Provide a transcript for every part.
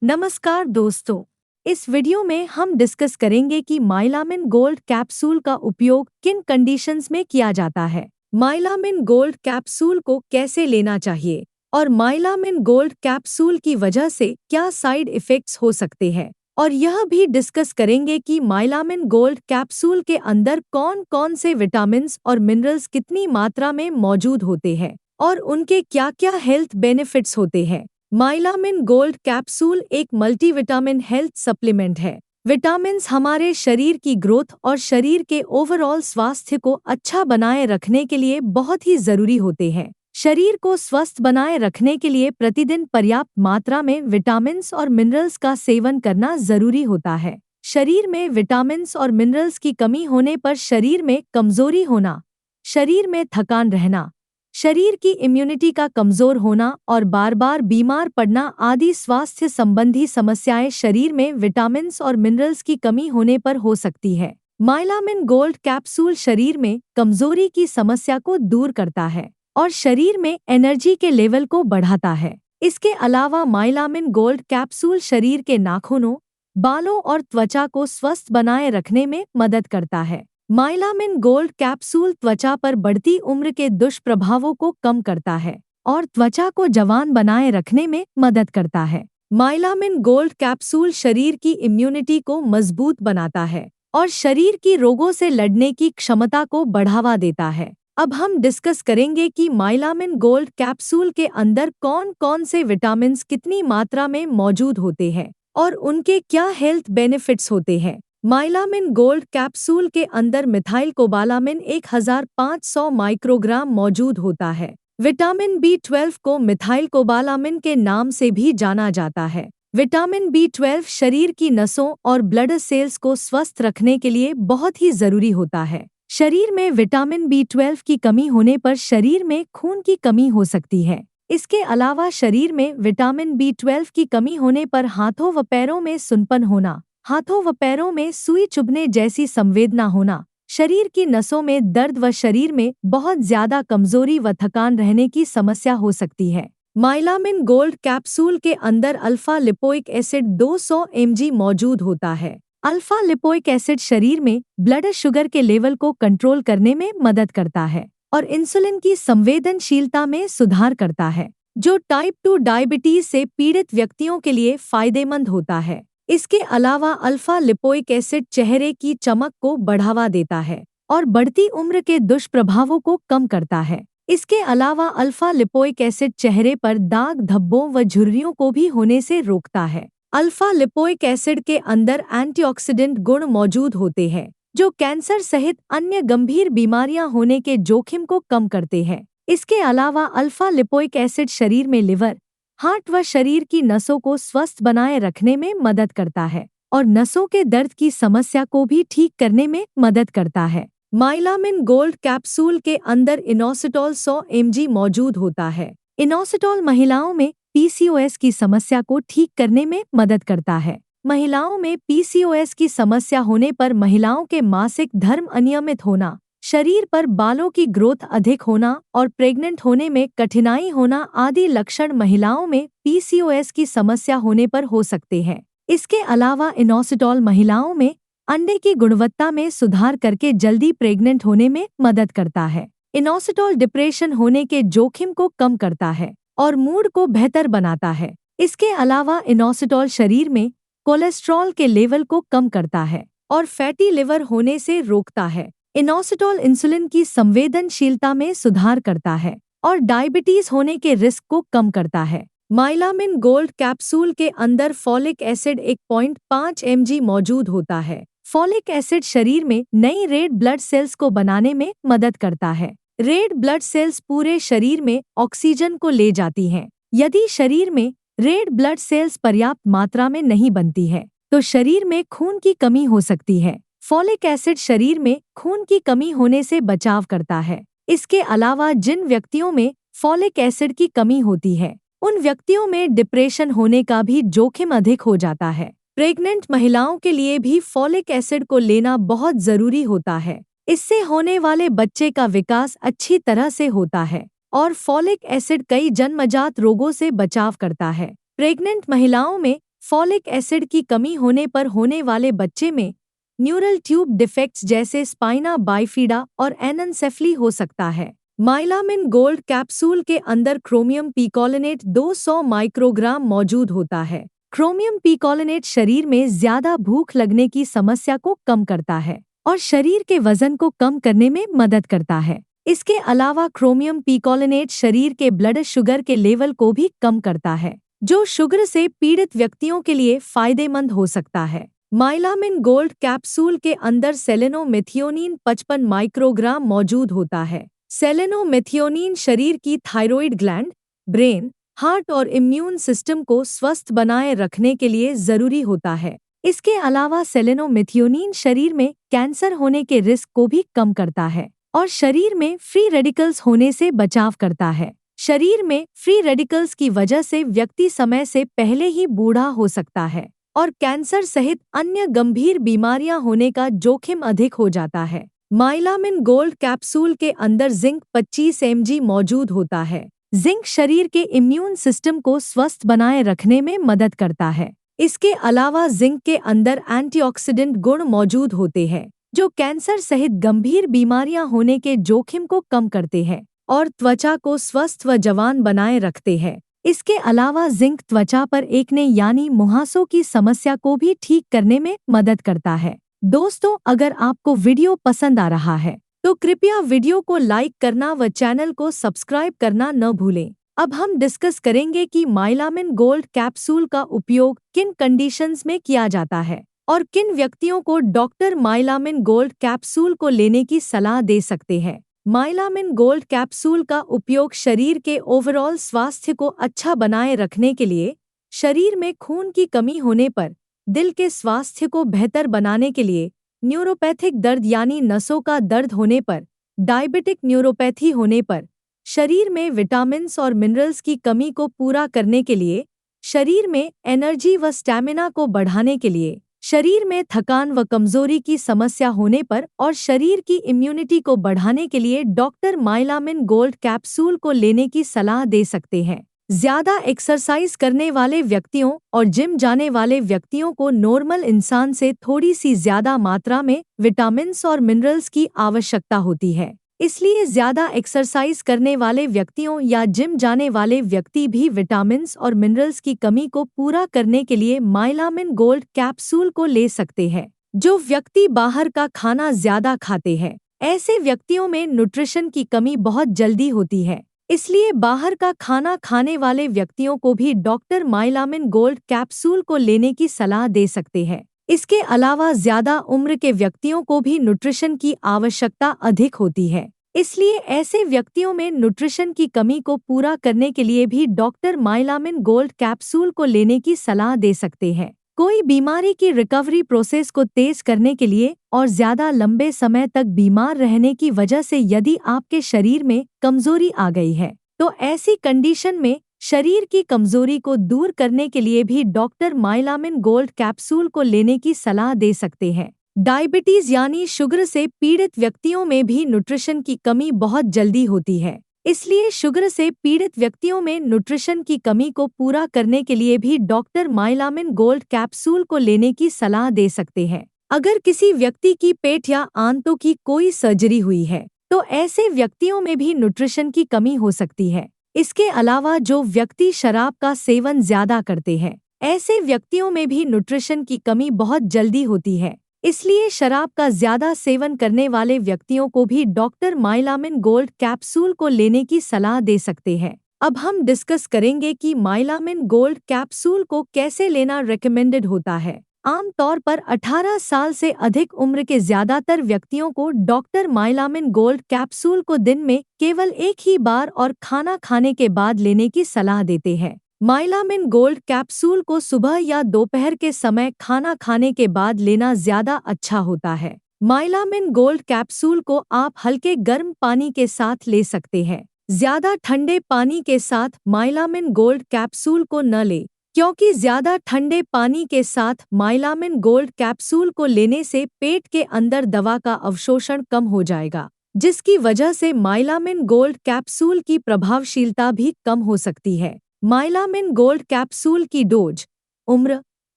नमस्कार दोस्तों। इस वीडियो में हम डिस्कस करेंगे कि माइलामिन गोल्ड कैप्सूल का उपयोग किन कंडीशंस में किया जाता है, माइलामिन गोल्ड कैप्सूल को कैसे लेना चाहिए और माइलामिन गोल्ड कैप्सूल की वजह से क्या साइड इफ़ेक्ट्स हो सकते हैं। और यह भी डिस्कस करेंगे कि माइलामिन गोल्ड कैप्सूल के अंदर कौन कौन से विटामिन्स और मिनरल्स कितनी मात्रा में मौजूद होते हैं और उनके क्या क्या हेल्थ बेनिफिट्स होते हैं। माइलामिन गोल्ड कैप्सूल एक मल्टीविटामिन हेल्थ सप्लीमेंट है। विटामिन्स हमारे शरीर की ग्रोथ और शरीर के ओवरऑल स्वास्थ्य को अच्छा बनाए रखने के लिए बहुत ही जरूरी होते हैं। शरीर को स्वस्थ बनाए रखने के लिए प्रतिदिन पर्याप्त मात्रा में विटामिन्स और मिनरल्स का सेवन करना जरूरी होता है। शरीर में विटामिन्स और मिनरल्स की कमी होने पर शरीर में कमजोरी होना, शरीर में थकान रहना, शरीर की इम्यूनिटी का कमजोर होना और बार बार बीमार पड़ना आदि स्वास्थ्य संबंधी समस्याएं शरीर में विटामिन्स और मिनरल्स की कमी होने पर हो सकती है। माइलामिन गोल्ड कैप्सूल शरीर में कमजोरी की समस्या को दूर करता है और शरीर में एनर्जी के लेवल को बढ़ाता है। इसके अलावा माइलामिन गोल्ड कैप्सूल शरीर के नाखूनों, बालों और त्वचा को स्वस्थ बनाए रखने में मदद करता है। माइलामिन गोल्ड कैप्सूल त्वचा पर बढ़ती उम्र के दुष्प्रभावों को कम करता है और त्वचा को जवान बनाए रखने में मदद करता है। माइलामिन गोल्ड कैप्सूल शरीर की इम्यूनिटी को मजबूत बनाता है और शरीर की रोगों से लड़ने की क्षमता को बढ़ावा देता है। अब हम डिस्कस करेंगे कि माइलामिन गोल्ड कैप्सूल के अंदर कौन कौन से विटामिन्स कितनी मात्रा में मौजूद होते हैं और उनके क्या हेल्थ बेनिफिट्स होते हैं। माइलामिन गोल्ड कैप्सूल के अंदर मिथाइल कोबालामिन 1500 माइक्रोग्राम मौजूद होता है। विटामिन B12 को मिथाइल कोबालामिन के नाम से भी जाना जाता है। विटामिन B12 शरीर की नसों और ब्लड सेल्स को स्वस्थ रखने के लिए बहुत ही जरूरी होता है। शरीर में विटामिन B12 की कमी होने पर शरीर में खून की कमी हो सकती है। इसके अलावा शरीर में विटामिन B12 की कमी होने पर हाथों व पैरों में सुनपन होना, हाथों व पैरों में सुई चुभने जैसी संवेदना होना, शरीर की नसों में दर्द व शरीर में बहुत ज्यादा कमजोरी व थकान रहने की समस्या हो सकती है। माइलामिन गोल्ड कैप्सूल के अंदर अल्फा लिपोइक एसिड 200 mg मौजूद होता है। अल्फा लिपोइक एसिड शरीर में ब्लड शुगर के लेवल को कंट्रोल करने में मदद करता है और इंसुलिन की संवेदनशीलता में सुधार करता है, जो टाइप 2 डायबिटीज से पीड़ित व्यक्तियों के लिए फायदेमंद होता है। इसके अलावा अल्फा लिपोइक एसिड चेहरे की चमक को बढ़ावा देता है और बढ़ती उम्र के दुष्प्रभावों को कम करता है। इसके अलावा अल्फा लिपोइक एसिड चेहरे पर दाग धब्बों व झुर्रियों को भी होने से रोकता है। अल्फा लिपोइक एसिड के अंदर एंटीऑक्सीडेंट गुण मौजूद होते हैं, जो कैंसर सहित अन्य गंभीर बीमारियां होने के जोखिम को कम करते हैं। इसके अलावा अल्फा लिपोइक एसिड शरीर में लिवर, हार्ट व शरीर की नसों को स्वस्थ बनाए रखने में मदद करता है और नसों के दर्द की समस्या को भी ठीक करने में मदद करता है। माइलामिन गोल्ड कैप्सूल के अंदर इनोसिटॉल 100 mg मौजूद होता है। इनोसिटॉल महिलाओं में PCOS की समस्या को ठीक करने में मदद करता है। महिलाओं में PCOS की समस्या होने पर महिलाओं के मासिक धर्म अनियमित होना, शरीर पर बालों की ग्रोथ अधिक होना और प्रेग्नेंट होने में कठिनाई होना आदि लक्षण महिलाओं में PCOS की समस्या होने पर हो सकते हैं। इसके अलावा इनोसिटॉल महिलाओं में अंडे की गुणवत्ता में सुधार करके जल्दी प्रेग्नेंट होने में मदद करता है। इनोसिटॉल डिप्रेशन होने के जोखिम को कम करता है और मूड को बेहतर बनाता है। इसके अलावा इनोसिटॉल शरीर में कोलेस्ट्रॉल के लेवल को कम करता है और फैटी लिवर होने से रोकता है। इनोसिटॉल इंसुलिन की संवेदनशीलता में सुधार करता है और डायबिटीज होने के रिस्क को कम करता है। माइलामिन गोल्ड कैप्सूल के अंदर फॉलिक एसिड 1.5 mg मौजूद होता है। फॉलिक एसिड शरीर में नई रेड ब्लड सेल्स को बनाने में मदद करता है। रेड ब्लड सेल्स पूरे शरीर में ऑक्सीजन को ले जाती हैं। यदि शरीर में रेड ब्लड सेल्स पर्याप्त मात्रा में नहीं बनती है तो शरीर में खून की कमी हो सकती है। फॉलिक एसिड शरीर में खून की कमी होने से बचाव करता है। इसके अलावा जिन व्यक्तियों में फॉलिक एसिड की कमी होती है उन व्यक्तियों में डिप्रेशन होने का भी जोखिम अधिक हो जाता है। प्रेग्नेंट महिलाओं के लिए भी फॉलिक एसिड को लेना बहुत जरूरी होता है। इससे होने वाले बच्चे का विकास अच्छी तरह से होता है और फॉलिक एसिड कई जन्मजात रोगों से बचाव करता है। प्रेग्नेंट महिलाओं में फॉलिक एसिड की कमी होने पर होने वाले बच्चे में न्यूरल ट्यूब डिफेक्ट्स जैसे स्पाइना बाइफिडा और एनएनसेफली हो सकता है। माइलामिन गोल्ड कैप्सूल के अंदर क्रोमियम पिकोलिनेट 200 माइक्रोग्राम मौजूद होता है। क्रोमियम पिकोलिनेट शरीर में ज्यादा भूख लगने की समस्या को कम करता है और शरीर के वजन को कम करने में मदद करता है। इसके अलावा क्रोमियम पिकोलिनेट शरीर के ब्लड शुगर के लेवल को भी कम करता है, जो शुगर से पीड़ित व्यक्तियों के लिए फायदेमंद हो सकता है। माइलामिन गोल्ड कैप्सूल के अंदर सेलेनोमेथियोनिन 55 माइक्रोग्राम मौजूद होता है। सेलेनोमेथियोनिन शरीर की थायरॉइड ग्लैंड, ब्रेन, हार्ट और इम्यून सिस्टम को स्वस्थ बनाए रखने के लिए जरूरी होता है। इसके अलावा सेलेनोमेथियोनिन शरीर में कैंसर होने के रिस्क को भी कम करता है और शरीर में फ्री रेडिकल्स होने से बचाव करता है। शरीर में फ्री रेडिकल्स की वजह से व्यक्ति समय से पहले ही बूढ़ा हो सकता है और कैंसर सहित अन्य गंभीर बीमारियां होने का जोखिम अधिक हो जाता है। माइलामिन गोल्ड कैप्सूल के अंदर जिंक 25 mg मौजूद होता है। जिंक शरीर के इम्यून सिस्टम को स्वस्थ बनाए रखने में मदद करता है। इसके अलावा जिंक के अंदर एंटीऑक्सीडेंट गुण मौजूद होते हैं, जो कैंसर सहित गंभीर बीमारियां होने के जोखिम को कम करते हैं और त्वचा को स्वस्थ व जवान बनाए रखते हैं। इसके अलावा जिंक त्वचा पर एक्ने यानी मुहासों की समस्या को भी ठीक करने में मदद करता है। दोस्तों, अगर आपको वीडियो पसंद आ रहा है तो कृपया वीडियो को लाइक करना व चैनल को सब्सक्राइब करना न भूलें। अब हम डिस्कस करेंगे कि माइलामिन गोल्ड कैप्सूल का उपयोग किन कंडीशंस में किया जाता है और किन व्यक्तियों को डॉक्टर माइलामिन गोल्ड कैप्सूल को लेने की सलाह दे सकते हैं। माइलामिन गोल्ड कैप्सूल का उपयोग शरीर के ओवरऑल स्वास्थ्य को अच्छा बनाए रखने के लिए, शरीर में खून की कमी होने पर, दिल के स्वास्थ्य को बेहतर बनाने के लिए, न्यूरोपैथिक दर्द यानी नसों का दर्द होने पर, डायबिटिक न्यूरोपैथी होने पर, शरीर में विटामिन्स और मिनरल्स की कमी को पूरा करने के लिए, शरीर में एनर्जी व स्टैमिना को बढ़ाने के लिए, शरीर में थकान व कमजोरी की समस्या होने पर और शरीर की इम्यूनिटी को बढ़ाने के लिए डॉक्टर माइलामिन गोल्ड कैप्सूल को लेने की सलाह दे सकते हैं। ज्यादा एक्सरसाइज करने वाले व्यक्तियों और जिम जाने वाले व्यक्तियों को नॉर्मल इंसान से थोड़ी सी ज्यादा मात्रा में विटामिन्स और मिनरल्स की आवश्यकता होती है। इसलिए ज्यादा एक्सरसाइज करने वाले व्यक्तियों या जिम जाने वाले व्यक्ति भी विटामिन्स और मिनरल्स की कमी को पूरा करने के लिए माइलामिन गोल्ड कैप्सूल को ले सकते हैं। जो व्यक्ति बाहर का खाना ज्यादा खाते हैं, ऐसे व्यक्तियों में न्यूट्रिशन की कमी बहुत जल्दी होती है। इसलिए बाहर का खाना खाने वाले व्यक्तियों को भी डॉक्टर माइलामिन गोल्ड कैप्सूल को लेने की सलाह दे सकते हैं। इसके अलावा ज्यादा उम्र के व्यक्तियों को भी न्यूट्रिशन की आवश्यकता अधिक होती है। इसलिए ऐसे व्यक्तियों में न्यूट्रिशन की कमी को पूरा करने के लिए भी डॉक्टर माइलामिन गोल्ड कैप्सूल को लेने की सलाह दे सकते हैं। कोई बीमारी की रिकवरी प्रोसेस को तेज करने के लिए और ज्यादा लंबे समय तक बीमार रहने की वजह से यदि आपके शरीर में कमजोरी आ गई है, तो ऐसी कंडीशन में शरीर की कमजोरी को दूर करने के लिए भी डॉक्टर माइलामिन गोल्ड कैप्सूल को लेने की सलाह दे सकते हैं। डायबिटीज यानी शुगर से पीड़ित व्यक्तियों में भी न्यूट्रिशन की कमी बहुत जल्दी होती है। इसलिए शुगर से पीड़ित व्यक्तियों में न्यूट्रिशन की कमी को पूरा करने के लिए भी डॉक्टर माइलामिन गोल्ड कैप्सूल को लेने की सलाह दे सकते हैं। अगर किसी व्यक्ति की पेट या आंतों की कोई सर्जरी हुई है, तो ऐसे व्यक्तियों में भी न्यूट्रिशन की कमी हो सकती है। इसके अलावा जो व्यक्ति शराब का सेवन ज्यादा करते हैं, ऐसे व्यक्तियों में भी न्यूट्रिशन की कमी बहुत जल्दी होती है। इसलिए शराब का ज्यादा सेवन करने वाले व्यक्तियों को भी डॉक्टर माइलामिन गोल्ड कैप्सूल को लेने की सलाह दे सकते हैं। अब हम डिस्कस करेंगे कि माइलामिन गोल्ड कैप्सूल को कैसे लेना रेकमेंडेड होता है। आमतौर पर 18 साल से अधिक उम्र के ज्यादातर व्यक्तियों को डॉक्टर माइलामिन गोल्ड कैप्सूल को दिन में केवल एक ही बार और खाना खाने के बाद लेने की सलाह देते हैं। माइलामिन गोल्ड कैप्सूल को सुबह या दोपहर के समय खाना खाने के बाद लेना ज्यादा अच्छा होता है। माइलामिन गोल्ड कैप्सूल को आप हल्के गर्म पानी के साथ ले सकते हैं। ज्यादा ठंडे पानी के साथ माइलामिन गोल्ड कैप्सूल को न लें, क्योंकि ज्यादा ठंडे पानी के साथ माइलामिन गोल्ड कैप्सूल को लेने से पेट के अंदर दवा का अवशोषण कम हो जाएगा, जिसकी वजह से माइलामिन गोल्ड कैप्सूल की प्रभावशीलता भी कम हो सकती है। माइलामिन गोल्ड कैप्सूल की डोज, उम्र,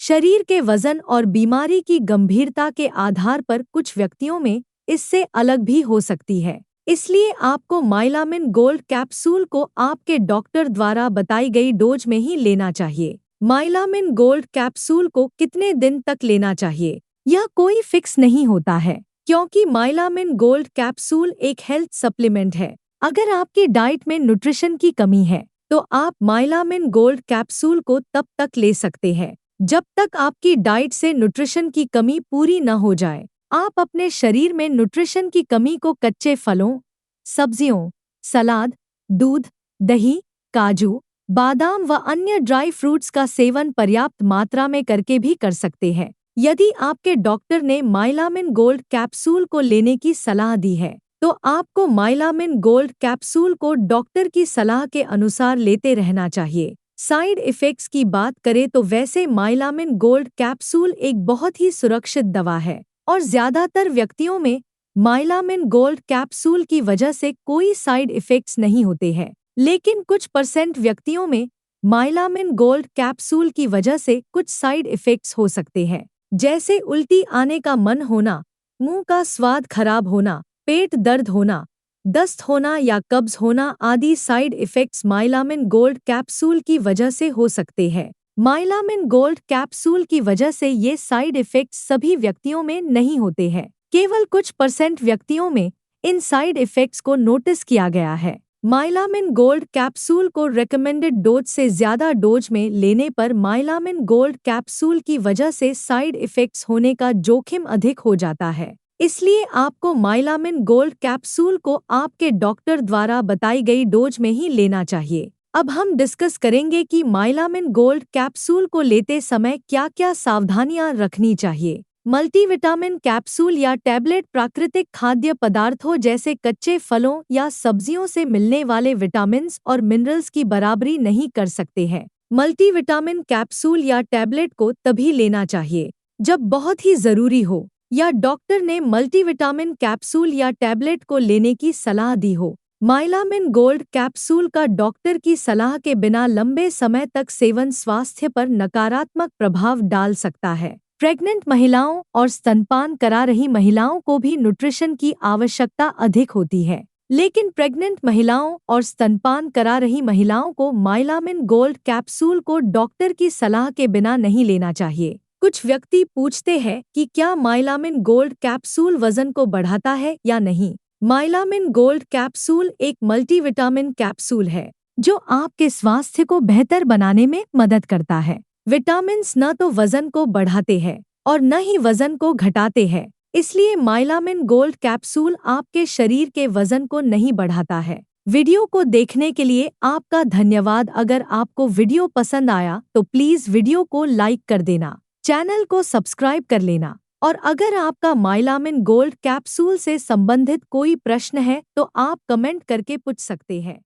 शरीर के वजन और बीमारी की गंभीरता के आधार पर कुछ व्यक्तियों में इससे अलग भी हो सकती है। इसलिए आपको माइलामिन गोल्ड कैप्सूल को आपके डॉक्टर द्वारा बताई गई डोज में ही लेना चाहिए। माइलामिन गोल्ड कैप्सूल को कितने दिन तक लेना चाहिए, यह कोई फिक्स नहीं होता है, क्योंकि माइलामिन गोल्ड कैप्सूल एक हेल्थ सप्लीमेंट है। अगर आपकी डाइट में न्यूट्रिशन की कमी है तो आप माइलामिन गोल्ड कैप्सूल को तब तक ले सकते हैं जब तक आपकी डाइट से न्यूट्रिशन की कमी पूरी न हो जाए। आप अपने शरीर में न्यूट्रिशन की कमी को कच्चे फलों, सब्जियों, सलाद, दूध, दही, काजू, बादाम व अन्य ड्राई फ्रूट्स का सेवन पर्याप्त मात्रा में करके भी कर सकते हैं। यदि आपके डॉक्टर ने माइलामिन गोल्ड कैप्सूल को लेने की सलाह दी है तो आपको माइलामिन गोल्ड कैप्सूल को डॉक्टर की सलाह के अनुसार लेते रहना चाहिए। साइड इफ़ेक्ट्स की बात करें तो वैसे माइलामिन गोल्ड कैप्सूल एक बहुत ही सुरक्षित दवा है और ज़्यादातर व्यक्तियों में माइलामिन गोल्ड कैप्सूल की वजह से कोई साइड इफ़ेक्ट्स नहीं होते हैं, लेकिन कुछ % व्यक्तियों में माइलामिन गोल्ड कैप्सूल की वजह से कुछ साइड इफ़ेक्ट्स हो सकते हैं, जैसे उल्टी आने का मन होना, मुंह का स्वाद खराब होना, पेट दर्द होना, दस्त होना या कब्ज होना आदि साइड इफ़ेक्ट्स माइलामिन गोल्ड कैप्सूल की वजह से हो सकते हैं। माइलामिन गोल्ड कैप्सूल की वजह से ये साइड इफ़ेक्ट्स सभी व्यक्तियों में नहीं होते हैं, केवल कुछ % व्यक्तियों में इन साइड इफ़ेक्ट्स को नोटिस किया गया है। माइलामिन गोल्ड कैप्सूल को रेकमेंडेड डोज से ज़्यादा डोज में लेने पर माइलामिन गोल्ड कैप्सूल की वजह से साइड इफ़ेक्ट्स होने का जोखिम अधिक हो जाता है। इसलिए आपको माइलामिन गोल्ड कैप्सूल को आपके डॉक्टर द्वारा बताई गई डोज में ही लेना चाहिए। अब हम डिस्कस करेंगे कि माइलामिन गोल्ड कैप्सूल को लेते समय क्या-क्या सावधानियां रखनी चाहिए। मल्टीविटामिन कैप्सूल या टैबलेट प्राकृतिक खाद्य पदार्थों जैसे कच्चे फलों या सब्जियों से मिलने वाले विटामिन्स और मिनरल्स की बराबरी नहीं कर सकते हैं। मल्टीविटामिन कैप्सूल या टैबलेट को तभी लेना चाहिए जब बहुत ही जरूरी हो या डॉक्टर ने मल्टीविटामिन कैप्सूल या टैबलेट को लेने की सलाह दी हो। माइलामिन गोल्ड कैप्सूल का डॉक्टर की सलाह के बिना लंबे समय तक सेवन स्वास्थ्य पर नकारात्मक प्रभाव डाल सकता है। प्रेग्नेंट महिलाओं और स्तनपान करा रही महिलाओं को भी न्यूट्रिशन की आवश्यकता अधिक होती है, लेकिन प्रेग्नेंट महिलाओं और स्तनपान करा रही महिलाओं को माइलामिन गोल्ड कैप्सूल को डॉक्टर की सलाह के बिना नहीं लेना चाहिए। कुछ व्यक्ति पूछते हैं कि क्या माइलामिन गोल्ड कैप्सूल वजन को बढ़ाता है या नहीं। माइलामिन गोल्ड कैप्सूल एक मल्टीविटामिन कैप्सूल है जो आपके स्वास्थ्य को बेहतर बनाने में मदद करता है। विटामिन्स न तो वजन को बढ़ाते हैं और न ही वजन को घटाते हैं, इसलिए माइलामिन गोल्ड कैप्सूल आपके शरीर के वजन को नहीं बढ़ाता है। वीडियो को देखने के लिए आपका धन्यवाद। अगर आपको वीडियो पसंद आया तो प्लीज़ वीडियो को लाइक कर देना, चैनल को सब्सक्राइब कर लेना और अगर आपका माइलामिन गोल्ड कैप्सूल से संबंधित कोई प्रश्न है तो आप कमेंट करके पूछ सकते हैं।